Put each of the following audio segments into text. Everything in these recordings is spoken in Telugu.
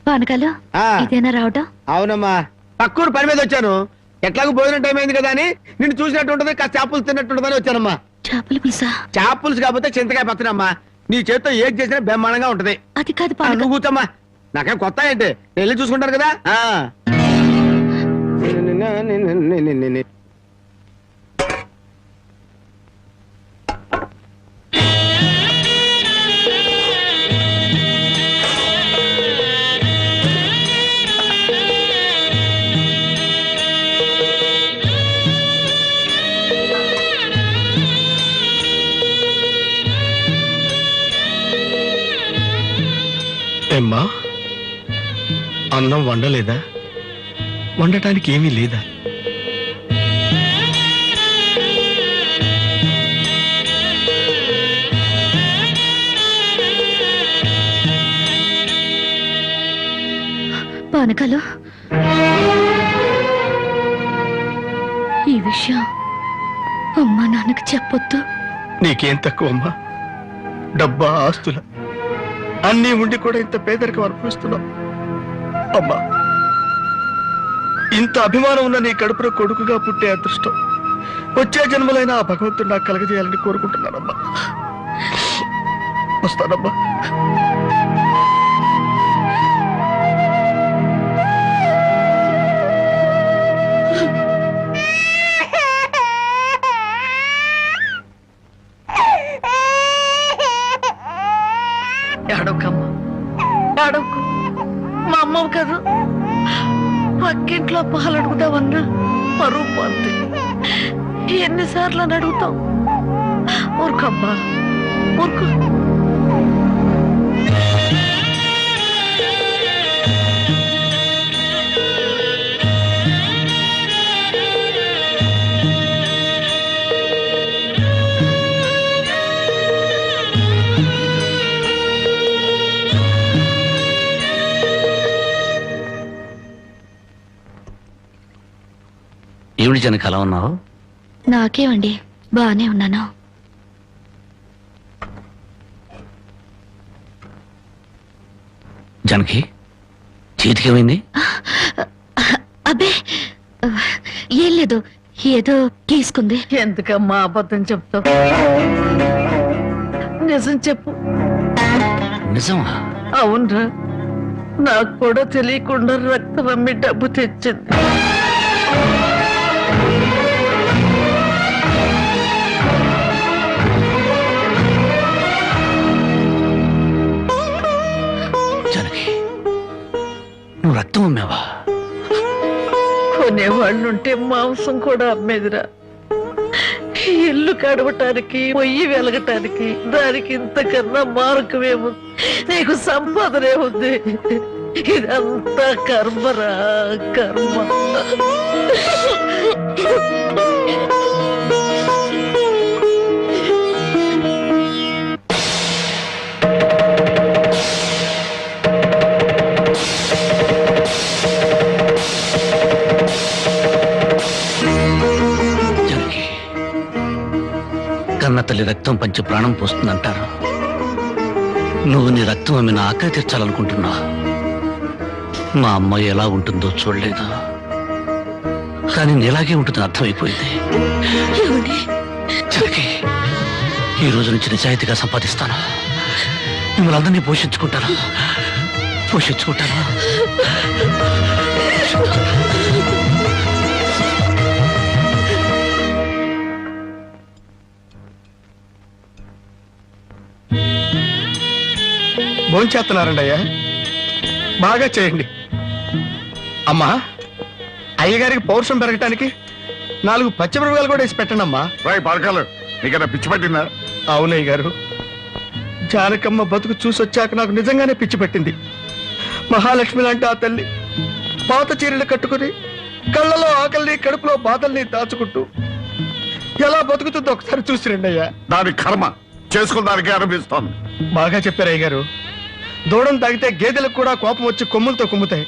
పానకాలు ఇదేనా రావటం? అవునమ్మా, పక్కూరు పని మీద వచ్చాను. ఎట్లాగో భోజనం టైం అయింది కదా అని నిన్ను చూసినట్టు ఉంటది, కాస్త చేపలు తిన్నట్టుంటదని వచ్చానమ్మా. చేపల పులుసా? చేపలుసు కాకపోతే చింతకాయ పచ్చనమ్మా. నీ చేత్తో ఏది చేసినా బ్రహ్మాండంగా ఉంటది. అది కాదు, నువ్వు కూర్చోమ్మా. నాకేం కొత్త ఏంటి, వెళ్ళి చూసుకుంటాను కదా. ఏమ్మా, అన్నం వండలేదా? వండటానికి ఏమీ లేదా? పానకాలు, ఈ విషయం అమ్మా నాన్నకు చెప్పొద్దు. నీకేం తక్కువ అమ్మా? డబ్బా, ఆస్తుల అన్నీ ఉండి కూడా ఇంత పేదరికం అనుభవిస్తున్నావు అమ్మా. ఇంత అభిమానం ఉన్న నీ కడుపులో కొడుకుగా పుట్టే అదృష్టం వచ్చే జన్మలైనా ఆ భగవంతుడు నాకు కలగజేయాలని కోరుకుంటున్నానమ్మా. వస్తానమ్మా. ఏడవకమ్మా, ఏడవకు. మా అమ్మవు కదా, పక్కింట్లో పాలు అడుగుదామన్నా పరువు పోతే ఎన్నిసార్లు అని అడుగుతాం. ఊరుకమ్మా, ఊరుకు. ఏమిటి జనకి అలా ఉన్నావు? నాకేమండి, బానే ఉన్నాను. జనకి చేతికేమైంది? అబ్బే ఏం లేదు, ఏదో గీసుకుంది. ఎందుకమ్మా అబద్ధం చెప్తావు? నిజం చెప్పు. నిజమా? అవునరా, నాకు కూడా తెలియకుండా రక్తం అమ్మి డబ్బు తెచ్చింది. నువ్వు రక్తం అమ్మావా? కొనేవాళ్ళుంటే మాంసం కూడా అమ్మేదిరా. ఇల్లు కడవటానికి, పొయ్యి వెలగటానికి దానికి ఇంతకన్నా మార్గమేముంది? నీకు సంపాదనే ఉంది. ఇదంతా కర్మరా, కర్మ. కన్న తల్లి రక్తం పంచి ప్రాణం పోస్తుందంటారు. నువ్వు నీ రక్తం అమ్మిన ఆకలి తీర్చాలనుకుంటున్నావు. మా అమ్మాయి ఎలా ఉంటుందో చూడలేదు, కానీ నీలాగే ఉంటుందని అర్థమైపోయింది. జనకి, ఈ రోజు నుంచి నిజాయితీగా సంపాదిస్తాను. మిమ్మల్ని అందరినీ పోషించుకుంటాను. భోంచేస్తున్నారండి అయ్యా, బాగా చేయండి. అమ్మా, అయ్యగారికి పౌరుషం పెరగటానికి 4 పచ్చిమిరపకాయలు కూడా వేసి పెట్టండి అమ్మా. పలకాలు నీకన్నా పిచ్చి పట్టిందా? అవునయ్య గారు, జానకమ్మ బతుకు చూసొచ్చాక నాకు నిజంగానే పిచ్చి పట్టింది. మహాలక్ష్మి లాంటి ఆ తల్లి పాత చీరలు కట్టుకుని కళ్ళలో ఆకలిని, కడుపులో బాధల్ని దాచుకుంటూ ఎలా బతుకుతుందో ఒకసారి చూసి రండి అయ్యా. దాని కర్మ చేసుకున్నానికి అనిపిస్తోంది. బాగా చెప్పారు అయ్య గారు. దూడం తాగితే గేదెలకు కూడా కోపం వచ్చి కొమ్ములతో కుమ్ముతాయి.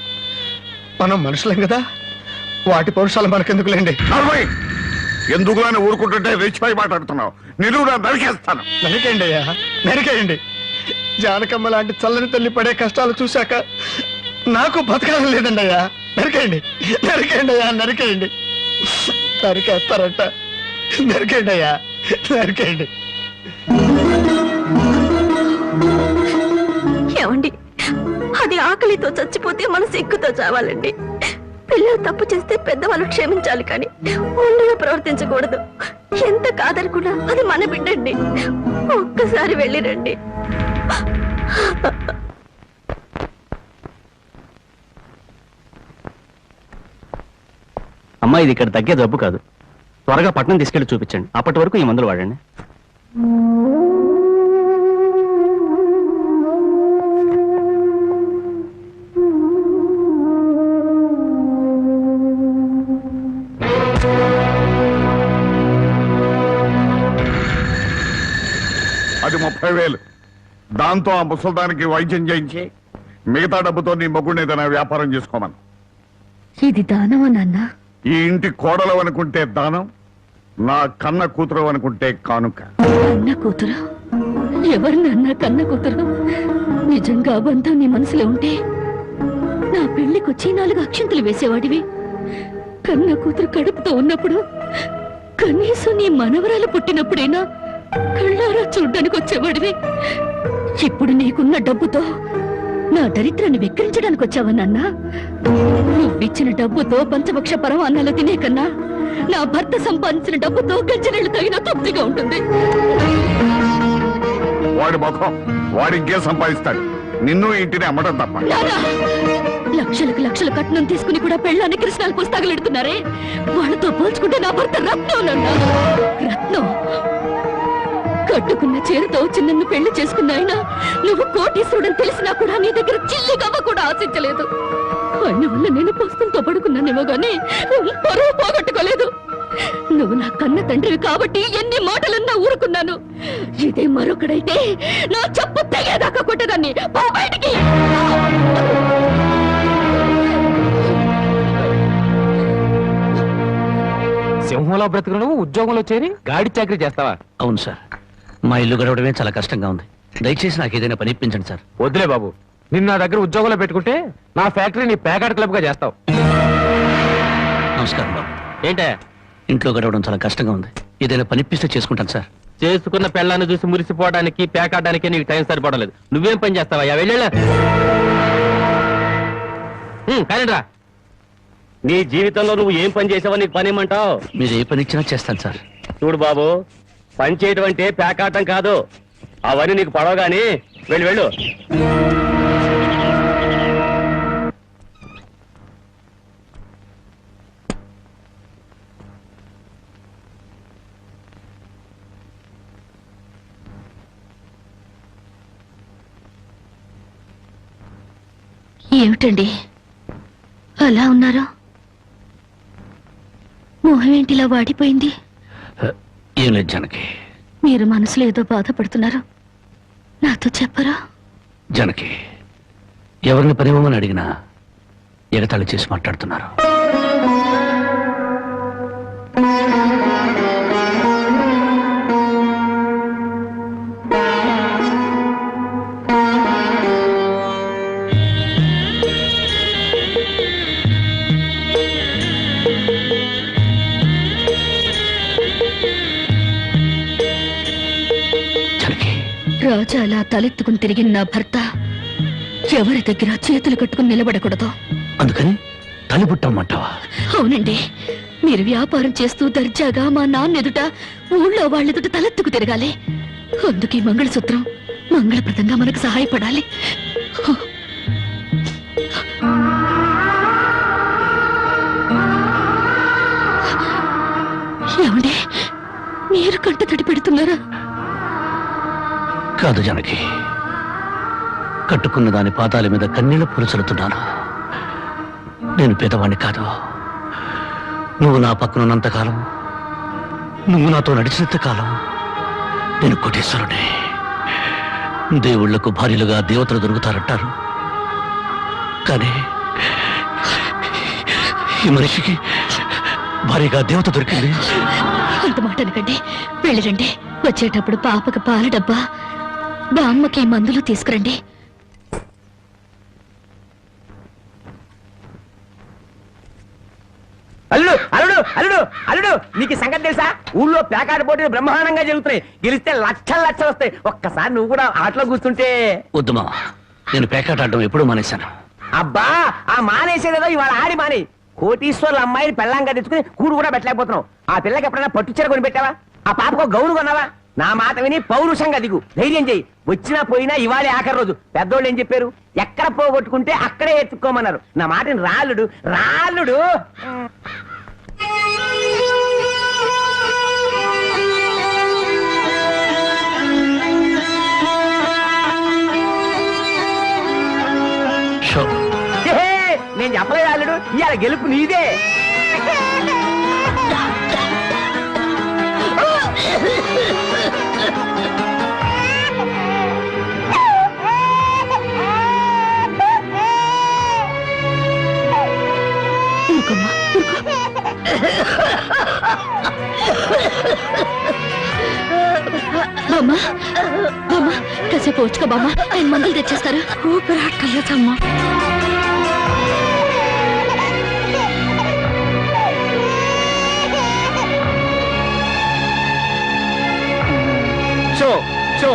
మనం మనుషులం కదా, వాటి పౌరుషాలు మనకెందుకులేండి. ఎందుకు అని ఊరుకుంటుంటే రెచ్చిపోయి మాట్లాడుతున్నావు. నిలువురా నరికేస్తాను. నరికేయండి అయ్యా, నరికేయండి. జానకమ్మ లాంటి చల్లని తల్లి పడే కష్టాలు చూశాక నాకు బతకాలని లేదండి అయ్యా. నరికేయండి, నరికేయండి అయ్యా, నరికేయండి. నరికేస్తారంట. నరికేయండి అయ్యా, నరికేయండి. ఏమండి, అది ఆకలితో చచ్చిపోతే మన సిగ్గుతో చావాలండి. పిల్లలు తప్పు చేస్తే పెద్దవాళ్ళు క్షమించాలి, కానీ ఒండుగా ప్రవర్తించకూడదు. ఎంత కాదనుకున్నా అది మన బిడ్డండి. ఒక్కసారి వెళ్ళిరండి. అమ్మా, ఇది ఇక్కడ తగ్గే జబ్బు కాదు. త్వరగా పట్నం తీసుకెళ్లి చూపించండి. అప్పటి వరకు ఈ మందులు వాడండి. అది 30,000. దాంతో ఆ ముసల్దానికి వైద్యం చేయించి మిగతా డబ్బుతో నీ మొగ్గుని ఏదైనా వ్యాపారం చేసుకోమను. ఇది దానమా నాన్న? ఈ ఇంటి కోడలు అనుకుంటే దానం, నా కన్న కూతురు అనుకుంటే కానుక. కన్న కూతురు? ఎవరు నాన్న కన్న కూతురు? నిజంగా బంధం నీ మనసులో ఉంటే నా పెళ్లికొచ్చి 4 అక్షంతలు వేసేవాడివి. కన్న కూతురు కడుపుతో ఉన్నప్పుడు, కనీసం నీ మనవరాలు పుట్టినప్పుడైనా కళ్ళారా చూడ్డానికి వచ్చేవాడివి. ఇప్పుడు నీకున్న డబ్బుతో నా దరిద్రాన్ని వెక్కిరించడానికి వచ్చావా నాన్న? నువ్విచ్చిన డబ్బుతో పంచభక్ష పరమాన్నాలు తినే కన్నా నా భర్త సంపాదించిన డబ్బుతో గంజనీళ్లు తగిన తృప్తిగా ఉంటుంది. వాడి ముఖం, వాడి ఇంకేం సంపాదిస్తాడు? నిన్ను ఇంటిని అమ్మడం తప్ప. లక్షలకు లక్షల కట్నం తీసుకుని కూడా పెళ్ళాన్ని కృష్ణాలు పుస్తకాలు వాళ్ళతో పోల్చుకుంటే నా భర్త రత్నం నాన్న, రత్నం. కట్టుకున్న చీరతో చిన్నన్ను పెళ్లి చేసుకున్న ఆయన నువ్వు కోటీశ్వరుడని తెలిసినా కూడా నీ దగ్గర చిల్లిగవ్వ కూడా ఆశించలేదు. ఆయన వల్ల నేను పుస్తకంతో పడుకున్నానేమో గానీ పరువు పోగొట్టుకోలేదు. నువ్వు నా కన్న తండ్రివి కాబట్టి ఎన్ని మాటలన్నా ఊరుకున్నాను. ఇదే మరొకడైతే నా చెప్పు తెగేదాకా కొట్టేదాన్ని. పో బయటికి. సింహంలో బ్రతుకును ఉద్యోగంలో చేరి గాడి చాకరీ చేస్తావా? అవును సార్, మా ఇల్లు గడవడమే చాలా కష్టంగా ఉంది. దయచేసి నాకు ఏదైనా పని ఇప్పించండి సార్. వద్దులే బాబు, నిన్ను నా దగ్గర ఉద్యోగంలో పెట్టుకుంటే నా ఫ్యాక్టరీని ప్యాకెట్ క్లబ్ గా చేస్తావు. నమస్కారం బాబు. ఏంటే ఇంట్లో గడవడం చాలా కష్టంగా ఉంది. ఏదైనా పని ఇప్పిస్తే చేసుకుంటాను సార్. చేసుకున్న పెళ్ళాన్ని చూసి మురిసిపోవడానికి ప్యాకాడడానికి నీకు టైం సరిపడలేదు. నువ్వేం పని చేస్తావా? వెళ్ళా కానీ రా. నీ జీవితంలో నువ్వు ఏం పని చేసావో నీకు పని ఏమంటావు? మీరు ఏ పని ఇచ్చినా చేస్తాను సార్. చూడు బాబు, పని చేయటం అంటే ప్యాకాటం కాదు. అవన్నీ నీకు పడవ గాని వెళ్ళు వెళ్ళు. ఏమిటండి అలా ఉన్నారు? మొహం ఏంటిలా వాడిపోయింది? ఏం లేదు జానకి. మీరు మనసులో ఏదో బాధపడుతున్నారు, నాతో చెప్పరా? జానకి, ఎవరిని పని ఇవ్వమని అడిగినా ఎగతాళి చేసి మాట్లాడుతున్నారు. రాజా అలా తలెత్తుకుని తిరిగిన నా భర్త ఎవరి దగ్గర చేతులు కట్టుకుని నిలబడకూడదు. అందుకని తలిపుట్టమంటావా? అవునండి, మీరు వ్యాపారం చేస్తూ దర్జాగా మా నాన్న ఎదుట, ఊళ్ళో వాళ్ళెదుట తలెత్తుకు తిరగాలి. అందుకే మంగళసూత్రం మంగళప్రదంగా మనకు సహాయపడాలి. ఏమండి, మీరు కంట తడి పెడుతున్నారా? కాదు జానకి, కట్టుకున్న దాని పాదాల మీద కన్నీళ్లు పులుచలుతున్నాను. నేను పేదవాణ్ణి కాదు. నువ్వు నా పక్కనున్నంతకాలం, నువ్వు నాతో నడిచినంత కాలం నేను కోటీశ్వరుడే. దేవుళ్లకు భార్యలుగా దేవతలు దొరుకుతారంటారు, కానీ ఈ మనిషికి భార్యగా దేవత దొరికింది. అంత మాట అనకండి, వెళ్ళిరండి. వచ్చేటప్పుడు పాపకు పాల డబ్బా, బామ్మకి మందులు తీసుకురండి. అల్లుడు అల్లుడు అల్లుడు అల్లుడు నీకు ఈ సంగతి తెలుసా? ఊళ్ళో పేకాట పోటీలు బ్రహ్మాండంగా జరుగుతున్నాయి. గెలిస్తే లక్షలు లక్షలు వస్తాయి. ఒక్కసారి నువ్వు కూడా ఆటలో కూర్చుంటే. వద్దు మామ, నేను పేకాట ఆడడం ఎప్పుడూ మానేశాను. అబ్బా ఆ మానేసేదేదో ఇవాళ ఆడి మాని. కోటీశ్వర్ల అమ్మాయిని పెళ్ళంగా తెచ్చుకుని కూడు కూడా పెట్టలేకపోతున్నావు. ఆ పిల్లకి ఎప్పుడైనా పట్టు చీర కొని పెట్టావా? ఆ పాపకు గౌను కొన్నావా? నా మాట విని పౌరుషంగా దిగు, ధైర్యం చెయ్యి. వచ్చినా పోయినా ఇవాళే ఆఖరి రోజు. పెద్దోళ్ళు ఏం చెప్పారు? ఎక్కడ పోగొట్టుకుంటే అక్కడే ఎత్తుక్కోమన్నారు. నా మాటని రాళ్ళుడు రాళ్ళుడు. నేను చెప్పలేదు రాళ్ళుడు, ఇవాళ గెలుపు నీదే. బామ్మ బామ్మ కాసేపు వచ్చుకో బామ్మ, ఆయన మందులు తెచ్చేస్తారు. ఊపిరాట్లేదమ్మా. Show show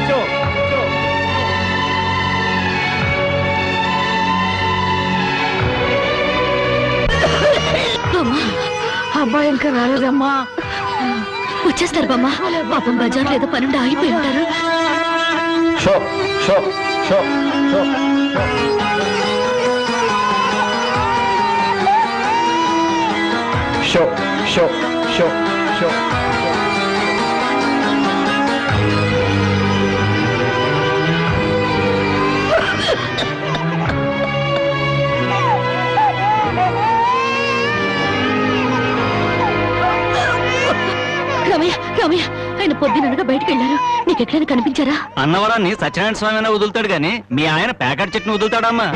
show show. అబ్బాయి ఇంకా రాలేదమ్మా. వచ్చేస్తారు బామ్మ. పాపం బజార్లో ఏదో పనుండి ఆగిపోయి ఉంటారు. షో show show show. Show show show షో. రామయ్య రామయ్య, ఆయన పొద్దుననగా బయటకు వెళ్ళారు. నీకు ఎక్కడైనా కనిపించారా? అన్నవరాన్ని సత్యనారాయణ స్వామి అయినా వదులుతాడు గాని మీ ఆయన ప్యాకెట్ చెట్టును వదులుతాడమ్మా.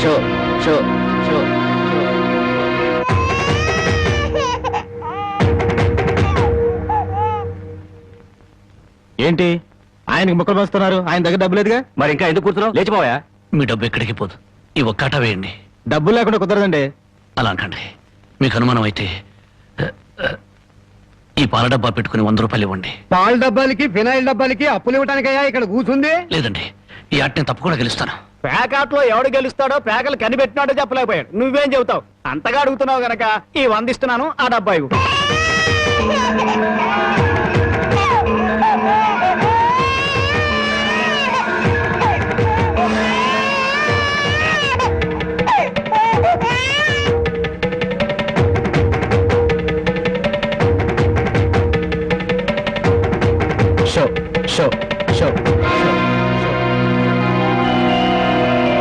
Show show show. ఏంటి ఆయనకి ముక్కలు పంచుతున్నారు? ఆయన దగ్గర డబ్బు లేదుగా. మరి ఇంకా ఎందుకు కూర్చున్నావు? లేచిపోయా. మీ డబ్బు ఎక్కడికి పోదు, ఈ ఒక్కాట వేయండి. డబ్బులు లేకుండా కుదరదండి. అలా అనకండి. మీకు అనుమానం అయితే ఈ పాల డబ్బా పెట్టుకుని 100 రూపాయలు ఇవ్వండి. పాల డబ్బాలకి ఫినాయిల్ డబ్బాలకి అప్పులు ఇవ్వడానికయ్యా ఇక్కడ కూర్చుంది. లేదండి, ఈ ఆట నేను తప్పకుండా గెలుస్తాను. పేకాట్లో ఎవడు గెలుస్తాడో పేకలు కనిపెట్టినాడో చెప్పలేకపోయాడు. నువ్వేం చెబుతావు? అంతగా అడుగుతున్నావు గనక ఈ 100 ఇస్తున్నాను, ఆ డబ్బా ఇవ్వు. Show show show.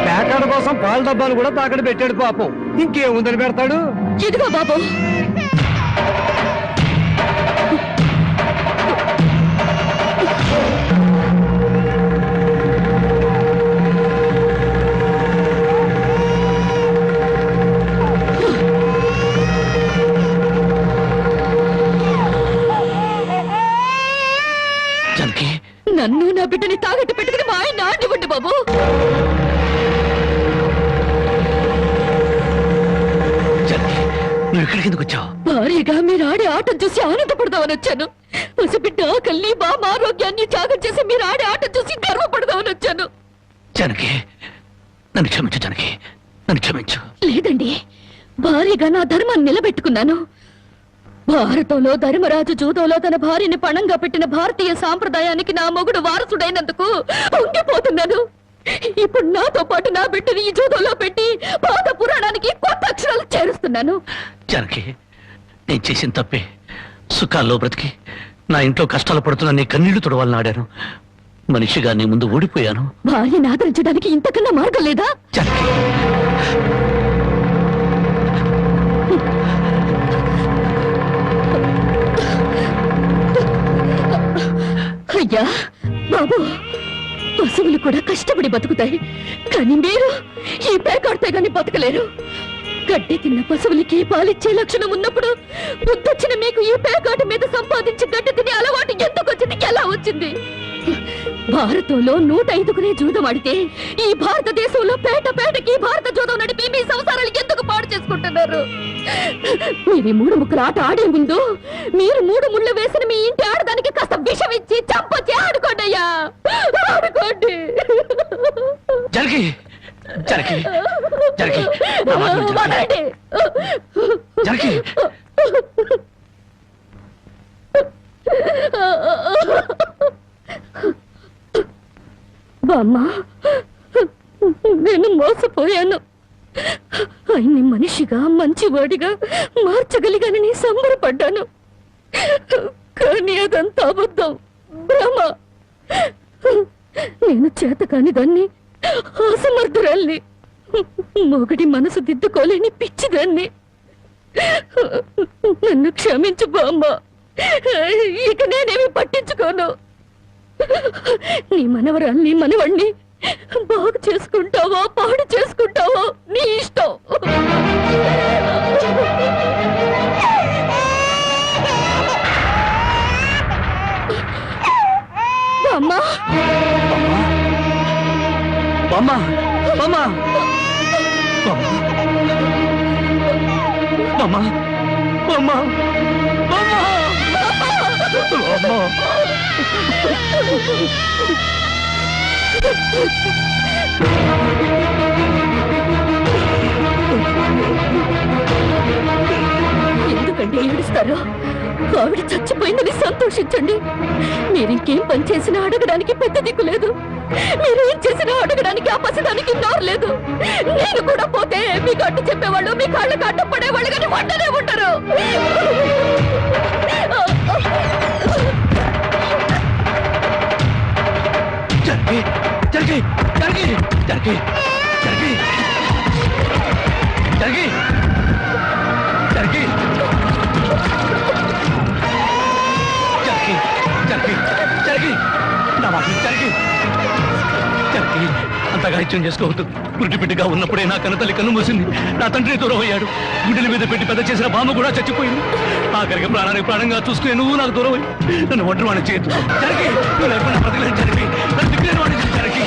పేకాడ కోసం పాల డబ్బాలు కూడా తాకడ పెట్టాడు పాపం. ఇంకేముందని పెడతాడు? ఇదిగో బాబు. జానకి, నన్ను నా బిడ్డని తాగట్టు పెట్టుకుని మా ఆయన ఆడివ్వండి బాబు. జానకి, నువ్వు ఇక్కడికి ఎందుకు వచ్చావు? భారీగా మీరు ఆడే ఆటం చూసి ఆనందపడదామని వచ్చాను. పసిబిడ్డ ఆకలిని బామ్మ ఆరోగ్యాన్ని త్యాగం చేసి మీరు ఆడే ఆటం చూసి గర్వపడదామని వచ్చాను. జానకి, నన్ను క్షమించు. జానకి, నన్ను క్షమించు. లేదండి, భారీగా నా ధర్మాన్ని నిలబెట్టుకున్నాను. భారతంలో ధర్మరాజు జూదంలో తన భార్యని పణంగా పెట్టిన భారతీయ సాంప్రదాయానికి నా మొగుడు వారసుడైనందుకు ఉండిపోతున్నాను. ఇప్పుడు నాతో పాటు నా బిడ్డని ఈ జూదంలో పెట్టి పాత పురాణానికి కొత్త అక్షరాలు చేరుస్తున్నాను. జానకి, నేను చేసిన తప్పే. సుఖాల్లో బ్రతికి నా ఇంట్లో కష్టాలు పడుతున్నా నీ కన్నీళ్లు తుడవాలని ఆడాను. మనిషిగా నీ ముందు ఓడిపోయాను. భార్యని ఆదరించడానికి ఇంతకన్నా మార్గం లేదా? జానకి, అయ్యా బాబు, పశువులు కూడా కష్టపడి బతుకుతాయి, కానీ మీరు ఈ పేకాడితే గాని బతకలేరు. గడ్డి తిన్న పశువులకి పాలిచ్చే లక్షణం ఉన్నప్పుడు బుద్ధొచ్చిన మీకు ఈ పేకాట మీద సంపాదించి గడ్డి తినే అలవాటు ఎందుకు వచ్చింది, ఎలా వచ్చింది? భారతంలో 105 జూదం ఆడితే ఈ భారతదేశంలో పేట పేటకి భారత జూదం నడిపి మీ సంసారాలు ఎందుకు పాడు చేసుకుంటున్నారు? మీరు ఈ 3 ముక్కల ఆట ఆడే ముందు మీరు 3 ముళ్ళు వేసిన మీ ఇంటి ఆడదానికి కాస్త విషం ఇచ్చి చంపొచ్చి ఆడుకోండి అయ్యా, ఆడుకోండి. జరిగి జరిగి జరిగి నా మాట విను, వదలండి. జరిగి బామ్మ, నేను మోసపోయాను. ఆయన్ని మనిషిగా మంచివాడిగా మార్చగలిగానని సంబరపడ్డాను, కానీ అదంతా అబద్ధం, భ్రమ. నేను చేతకాని దాన్ని, అసమర్థురాల్ని, మొగడి మనసు దిద్దుకోలేని పిచ్చిదాన్ని. నన్ను క్షమించు బామ్మ, ఇక నేనేమి పట్టించుకోను. నీ మనవరాల్ని మనవణ్ణి బాగు చేసుకుంటావో పాడు చేసుకుంటావో నీ ఇష్టం. అమ్మా అమ్మా అమ్మా అమ్మా అమ్మా అమ్మా. ఎందుకండి ఏడుస్తారు? ఆవిడ చచ్చిపోయిందని సంతోషించండి. మీరింకేం పని చేసినా అడగడానికి పెద్ద దిక్కు లేదు, మీరేం చేసినా అడగడానికి ఆ పసిదానికి నోరు లేదు. నేను కూడా పోతే మీకు అడ్డు చెప్పేవాళ్ళు, మీ కాళ్ళకి అడ్డు పడేవాళ్ళు, కానీ వంటనే ఉంటారు. జరిగి జరిగి జరిగి జరిగి జరిగి జరిగి జరిగి జరిగి జరిగి జరిగి నా మాట జరిగి జరిగి అంతగా ఇచ్చం చేసుకోవద్దు. గుడ్డి బిడ్డగా ఉన్నప్పుడే నా కన్నతల్లి కన్ను మూసింది, నా తండ్రి దూరం అయ్యాడు. గుడ్డల మీద పెట్టి పెద్ద చేసిన బామ్మ కూడా చచ్చిపోయింది. ఆఖరికి ప్రాణానికి ప్రాణంగా చూసుకునే నువ్వు నాకు దూరం అయ్యి నన్ను ఒంటరి వాడిని చేయొద్దు. జరిగి నువ్వు లేకుండా బ్రతకలేని జరిగి నన్ను దిక్కులేని వాడిని జరిగి